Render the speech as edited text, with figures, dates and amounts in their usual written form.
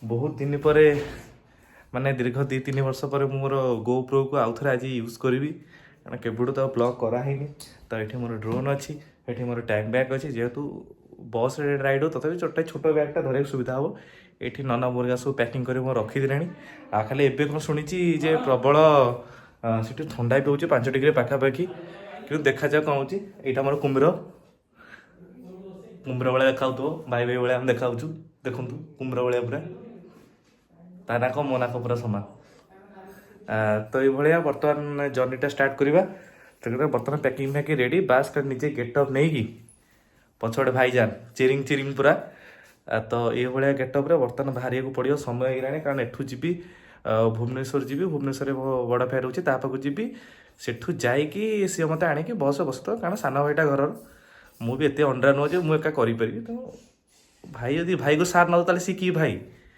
बहुत दिन पर माने दीर्घ 2-3 वर्ष पर मोर GoPro को आउ थे आज यूज करी कारण केबुड़ तो ब्लॉग कराही तो ये मोर ड्रोन अच्छी ये मोर टैग बैग अच्छी जेहेतु बस राइड हो तथा छोटे छोट बैगटा धरने सुविधा हम ये नना मुर्गा सब पैकिंग कर रखीदे आ खाली एवं कौन शुणी जे प्रबल से थंडा भी हो 5 डिग्री पाखापाखि कि देखा जाए कौन हो यहाँ मोर कुम्भीर कुम्भीर भाया देखा भाई भाई भाया देखा देखु कुम्भीर भाया पूरा ता नाक मो नाक पूरा सामान तो ये बर्तमान जर्नीटा स्टार्ट करवा तो बर्तमान पैकिंग फैकिंग रेडी बास कर निजे गेटअप नहीं कि पछे भाईजान चिरिंग चिरिंग पूरा तो ये गेटअप बर्तमान बाहर को पड़ो समय होगा कारण एठू जी भुवनेश्वर जी भुवनेश्वर बड़ भाई रोचे पाखक जी सेठू जाकि सी मत आणिकी बस बस तो कारण सान भाईटा घर मुझे एत अंडा नुह जो मुझे करी तो भाई यदि भाई को सार न सी कि भाई